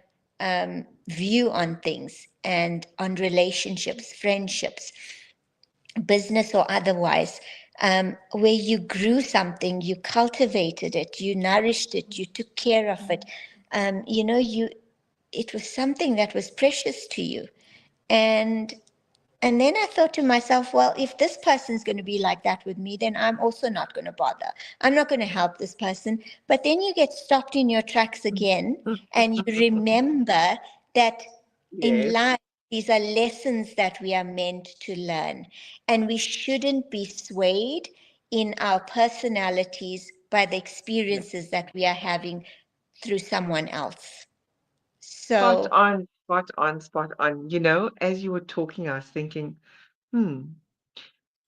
view on things and on relationships, friendships, business or otherwise, where you grew something, you cultivated it, you nourished it, you took care of it. It was something that was precious to you. And and then I thought to myself, well, if this person's going to be like that with me, then I'm also not going to bother. I'm not going to help this person. But then you get stopped in your tracks again, Mm. and you remember that in Yes. life, these are lessons that we are meant to learn. And we shouldn't be swayed in our personalities by the Yeah. experiences that we are having through someone else. Spot So, on, spot on, spot on. As you were talking, I was thinking, hmm,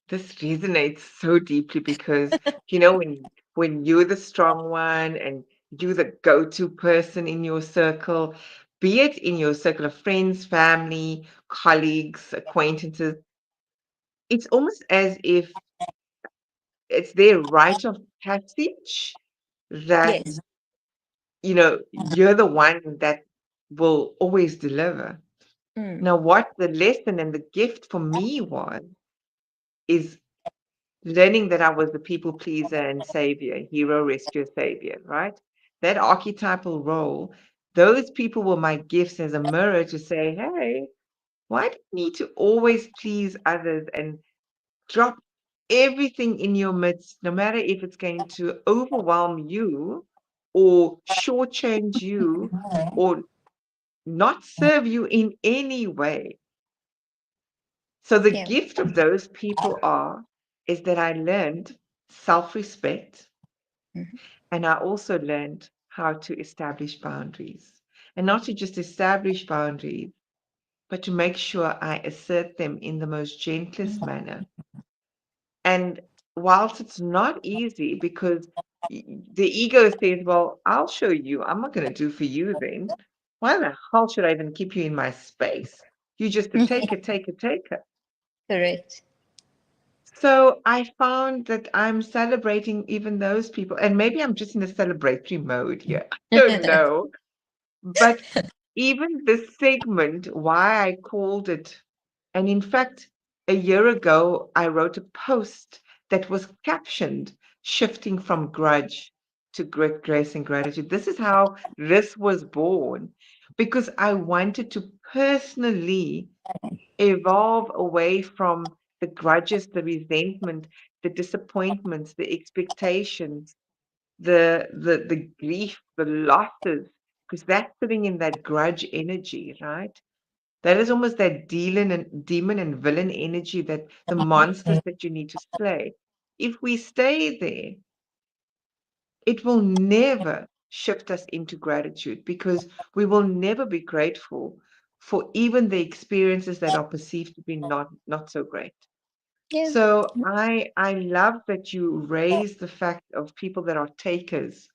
this resonates so deeply because, when you're the strong one and you're the go-to person in your circle, be it in your circle of friends, family, colleagues, acquaintances, it's almost as if it's their rite of passage that, yes. you're the one that will always deliver. Mm, Now, what the lesson and the gift for me was is learning that I was the people pleaser and savior, hero, rescuer, savior, right? That archetypal role, those people were my gifts as a mirror to say, hey, why do you need to always please others and drop everything in your midst, no matter if it's going to overwhelm you or shortchange you or not serve you in any way? So the Yeah. gift of those people are is that I learned self-respect, Mhm. and I also learned how to establish boundaries. And not to just establish boundaries, but to make sure I assert them in the most gentlest manner. And whilst it's not easy because the ego says, well, I'll show you. I'm not going to do for you then. Why the hell should I even keep you in my space? You just a taker, taker, taker. Correct. So I found that I'm celebrating even those people, and maybe I'm just in a celebratory mode here. I don't know. But even this segment, why I called it, and in fact, a year ago, I wrote a post that was captioned Shifting from Grudge to Grit, Grace, and Gratitude. This is how this was born because I wanted to personally evolve away from the grudges, the resentment, the disappointments, the expectations, the grief, the losses, because that's sitting in that grudge energy, right? That is almost that demon and villain energy, that the monsters that you need to slay. If we stay there, it will never shift us into gratitude because we will never be grateful for even the experiences that are perceived to be not so great. Yeah. So I love that you raise the fact of people that are takers.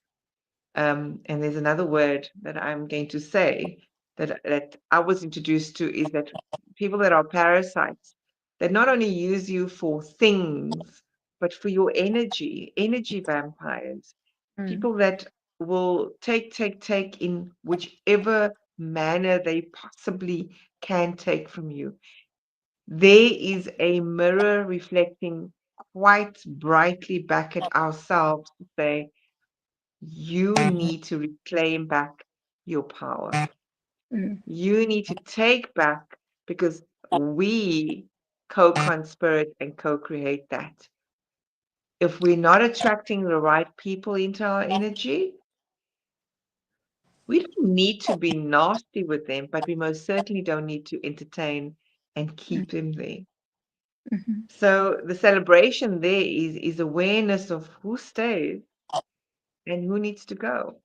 And there's another word that I'm going to say that I was introduced to is that people that are parasites, that not only use you for things, but for your energy, energy vampires, Mm. people that will take in whichever manner they possibly can take from you. There is a mirror reflecting quite brightly back at ourselves to say, you need to reclaim back your power. Mm. You need to take back because we co-conspirate and co-create that. If we're not attracting the right people into our energy, we don't need to be nasty with them, but we most certainly don't need to entertain and Mm. keep them there. Mhm. So the celebration there is awareness of who stays and who needs to go.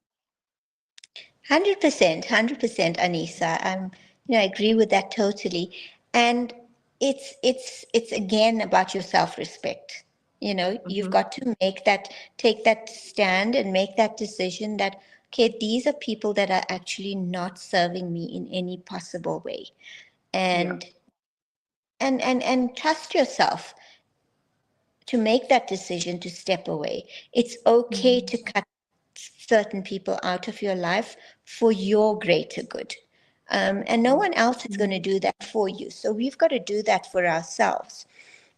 100%, Anissa. I agree with that totally. And it's again about your self-respect. You've Hmm. got to take that stand and make that decision that, okay, these are people that are actually not serving me in any possible way. Yeah. And and trust yourself to make that decision to step away. It's okay Mhm. to cut certain people out of your life for your greater good. And no one else is going to Mhm. do that for you. So we've got to do that for ourselves.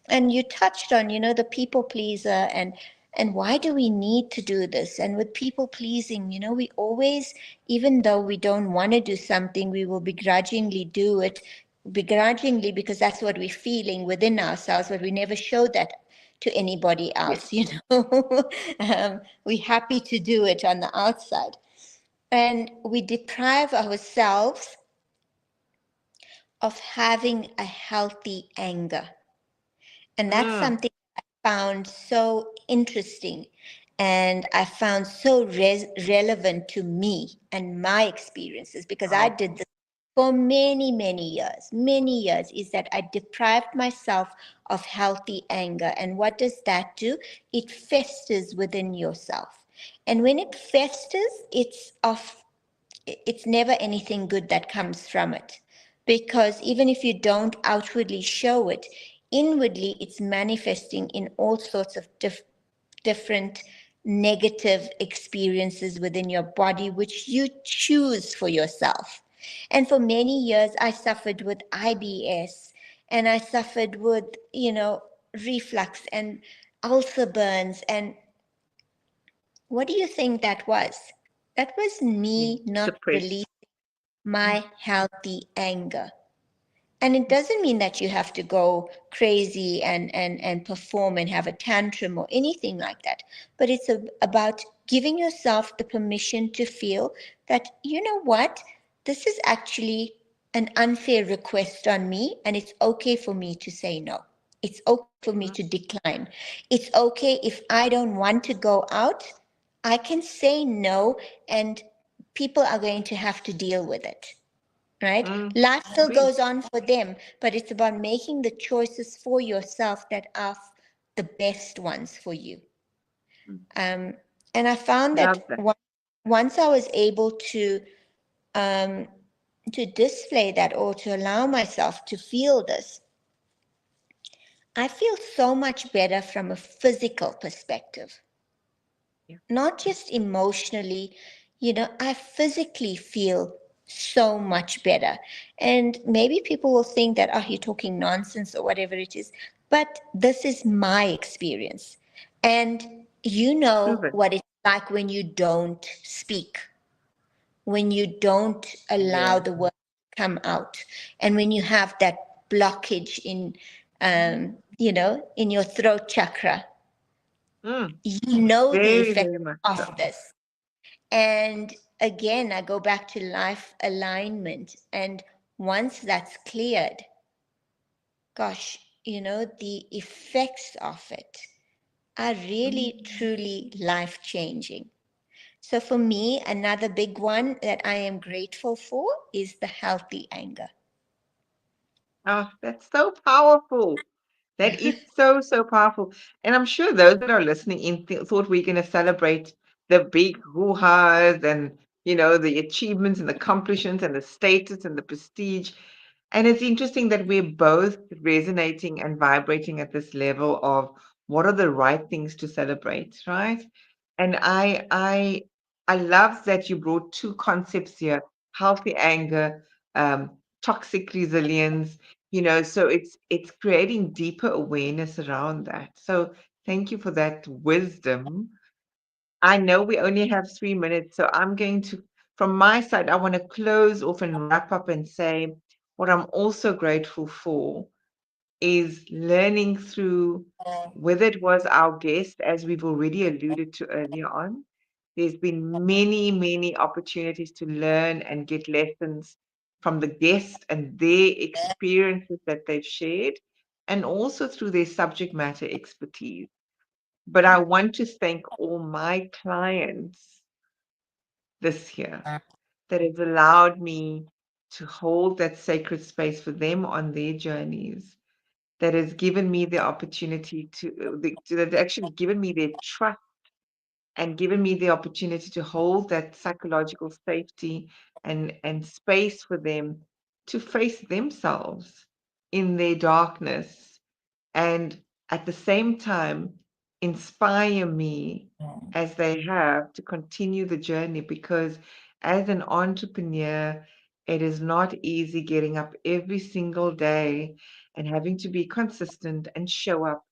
And you touched on, the people pleaser and why do we need to do this? And with people pleasing, we always, even though we don't want to do something, we will begrudgingly do it, begrudgingly because that's what we're feeling within ourselves, but we never show that to anybody Yes. else, we're happy to do it on the outside. And we deprive ourselves of having a healthy anger. And that's Mm. something found so interesting and I found so relevant to me and my experiences because I did Powerful. this for many years, is that I deprived myself of healthy anger. And what does that do? It festers within yourself. And when it festers, it's never anything good that comes from it. Because even if you don't outwardly show it, inwardly it's manifesting in all sorts of different negative experiences within your body, which you choose for yourself. And for many years, I suffered with IBS and I suffered with, reflux and ulcer burns. And what do you think that was? That was Yeah. me not Suppressed. releasing my healthy anger. And it doesn't mean that you have to go crazy and perform and have a tantrum or anything like that. But it's about giving yourself the permission to feel that, you know what, this is actually an unfair request on me, and it's okay for me to say no. It's okay for me Mm, to decline. It's okay if I don't want to go out, I can say no, and people are going to have to deal with it, right? mm, Life still agree. goes on for them, but it's about making the choices for yourself that are the best ones for you. Mm, Um, and I found love that that. once I was able um, to display that or to allow myself to feel this, I feel so much better from a physical perspective, Yeah. not just emotionally. I physically feel so much better. And maybe people will think that, oh, you're talking nonsense or whatever it is. But this is my experience. And you know Proven. what it's like when you don't speak, when you don't allow Yeah. the word to come out, and when you have that blockage in your throat chakra. Mm, You know the very, effect very much of so. this. And again, I go back to life alignment. And once that's cleared, gosh, the effects of it are really, Mm. truly life changing. So for me, another big one that I am grateful for is the healthy anger. Oh, that's so powerful. That is so, so powerful. And I'm sure those that are listening in thought we're going to celebrate the big hoo-has and, the achievements and the accomplishments and the status and the prestige. And it's interesting that we're both resonating and vibrating at this level of what are the right things to celebrate, right? And I love that you brought two concepts here: healthy anger, toxic resilience. So it's creating deeper awareness around that. So thank you for that wisdom. I know we only have 3 minutes, so I'm going to, from my side, I want to close off and wrap up and say what I'm also grateful for is learning through, whether it was our guest, as we've already alluded to earlier on. There's been many, many opportunities to learn and get lessons from the guest and their experiences that they've shared, and also through their subject matter expertise. But I want to thank all my clients this year that has allowed me to hold that sacred space for them on their journeys, that has given me the opportunity that actually given me their trust and given me the opportunity to hold that psychological safety and space for them to face themselves in their darkness, and at the same time inspire me as they have to continue the journey, because as an entrepreneur it is not easy getting up every single day and having to be consistent and show up,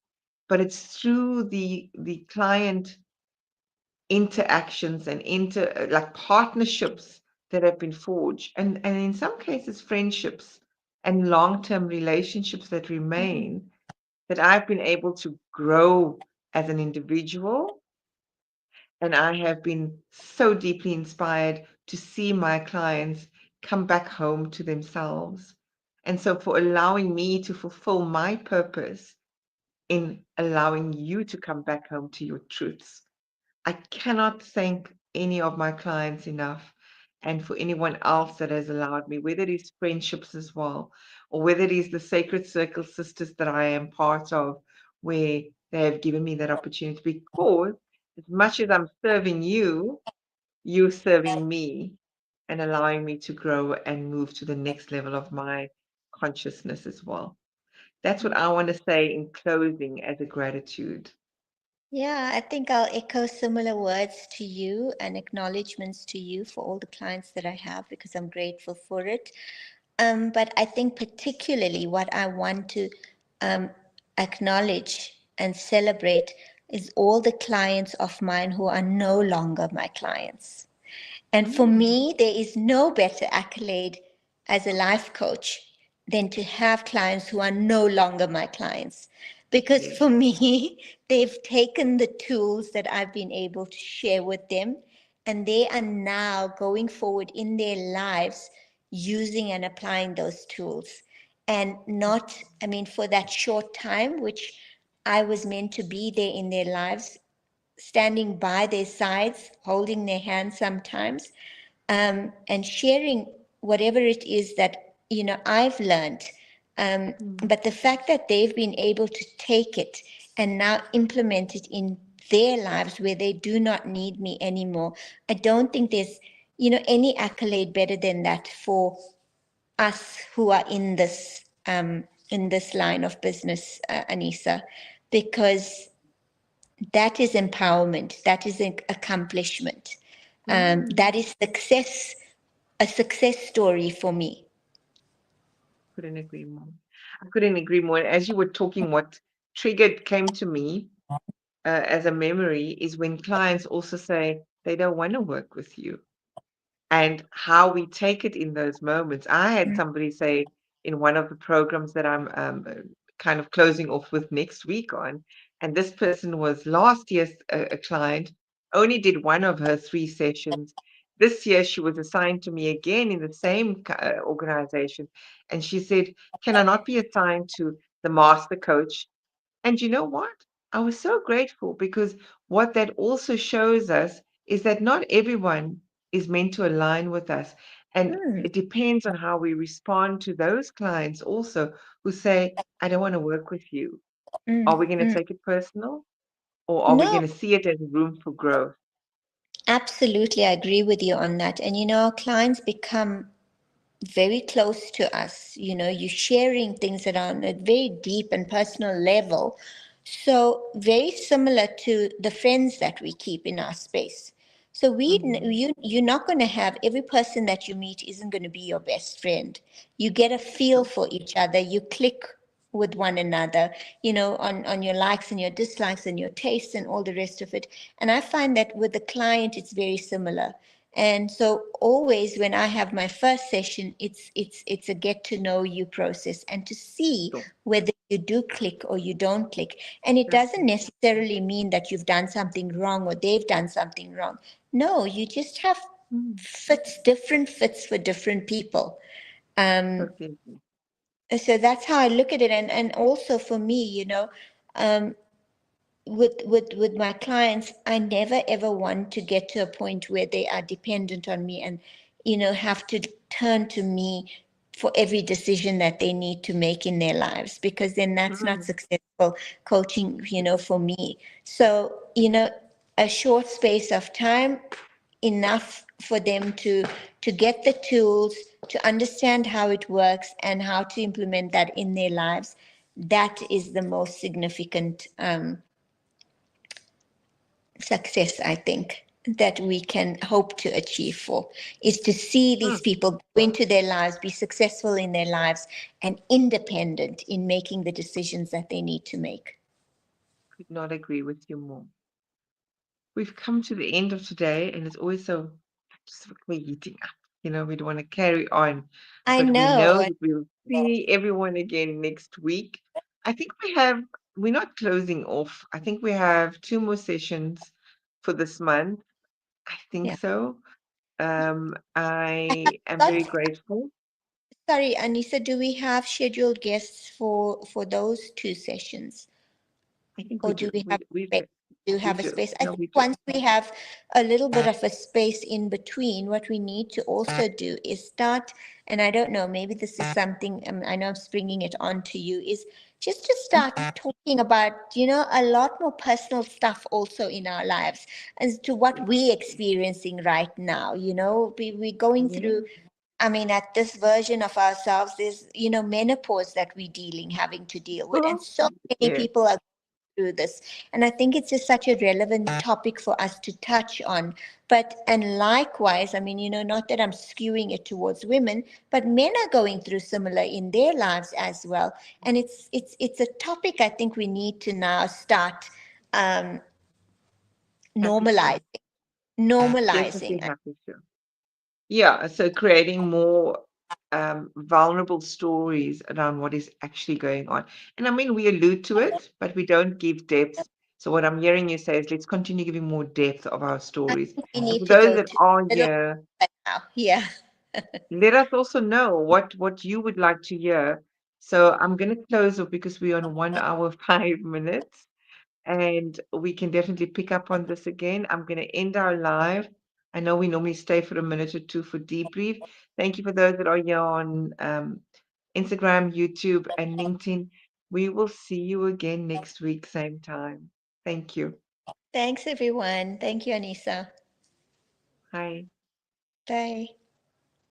but it's through the client interactions and like partnerships that have been forged, and in some cases friendships and long-term relationships that remain, that I've been able to grow as an individual. And I have been so deeply inspired to see my clients come back home to themselves. And so, for allowing me to fulfill my purpose in allowing you to come back home to your truths, I cannot thank any of my clients enough. And for anyone else that has allowed me, whether it is friendships as well, or whether it is the Sacred Circle Sisters that I am part of, where they have given me that opportunity. Because as much as I'm serving you, you're serving me and allowing me to grow and move to the next level of my consciousness as well. That's what I want to say in closing as a gratitude. Yeah, I think I'll echo similar words to you and acknowledgements to you for all the clients that I have, because I'm grateful for it. But I think particularly what I want to um, acknowledge and celebrate is all the clients of mine who are no longer my clients. And for Mm, me, there is no better accolade as a life coach than to have clients who are no longer my clients. Because yes. for me, they've taken the tools that I've been able to share with them, and they are now going forward in their lives using and applying those tools. And not, I mean, for that short time, which I was meant to be there in their lives, standing by their sides, holding their hands sometimes, and sharing whatever it is that I've learned. Mm, But the fact that they've been able to take it and now implement it in their lives where they do not need me anymore, I don't think there's any accolade better than that for us who are in this line of business, Anissa, because that is empowerment, that is an accomplishment, mm. that is success, a success story for me. Couldn't agree more. I couldn't agree more. And as you were talking, what triggered came to me as a memory is when clients also say they don't want to work with you, and how we take it in those moments. I had somebody say in one of the programs that I'm kind of closing off with next week on, and this person was last year's a client, only did one of her 3 sessions. This year she was assigned to me again in the same organization, and she said, "Can I not be assigned to the master coach?" And you know what? I was so grateful because what that also shows us is that not everyone is meant to align with us. And Mm, it depends on how we respond to those clients also who say, I don't want to work with you. mm, Are we going to mm. take it personal, or are we No, going to see it as room for growth? absolutely, I agree with you on that. And our clients become very close to us. You're sharing things that are on a very deep and personal level. So very similar to the friends that we keep in our space. So Hmm. you're not going to have every person that you meet isn't going to be your best friend. You get a feel True. for each other. You click with one another, on your likes and your dislikes and your tastes and all the rest of it. And I find that with the client, it's very similar. And so always when I have my first session, it's a get to know you process and to see Sure. whether you do click or you don't click. And it That's doesn't it. necessarily mean that you've done something wrong or they've done something wrong. No, you just have Mm. different fits for different people. Um, Totally agree. so that's how I look at it. And also for me, um, with my clients, I never ever want to get to a point where they are dependent on me and have to turn to me for every decision that they need to make in their lives, because then that's not Mm. successful coaching for me. So a short space of time, enough for them to get the tools, to understand how it works and how to implement that in their lives. That is the most significant success, I think, that we can hope to achieve for, is to see these Mm. people go into their lives, be successful in their lives, and independent in making the decisions that they need to make. Could not agree with you more. We've come to the end of today, and it's always so just like we're eating up. We don't want to carry on, I but we know know. that we'll see everyone again next week. I think we're not closing off. I think we have 2 more sessions for this month. I think Yeah. so. I am very But grateful. sorry, Anissa, do we have scheduled guests for those 2 sessions? I think we Or do do. we have We space? do. Do We have a do. space? I No, think we do. once we have a little bit of a space in between, what we need to also do is start, and I don't know, maybe this is something, I know I'm springing it on to you, is just to start talking about, a lot more personal stuff also in our lives as to what we're experiencing right now. We're going through, Yeah. I mean, at this version of ourselves, there's, menopause that we're having to deal with. And so many Yes. people are through this. And I think it's just such a relevant topic for us to touch on. But, and likewise, I mean, not that I'm skewing it towards women, but men are going through similar in their lives as well. And it's a topic I think we need to now start um, Happy to. normalizing. Definitely Normalizing. happy to. Yeah, so creating more vulnerable stories around what is actually going on. And I mean, we allude to it, but we don't give depth. So what I'm hearing you say is let's continue giving more depth of our I stories. think we And need for to those go that to are a little here, bit now. Yeah. let us also know what you would like to hear. So I'm going to close off because we're on 1 hour 5 minutes. And we can definitely pick up on this again. I'm going to end our live. I know we normally stay for a minute or two for debrief. Thank you for those that are here on Instagram, YouTube, and LinkedIn. We will see you again next week, same time. Thank you. Thanks, everyone. Thank you, Anissa. Bye. Bye.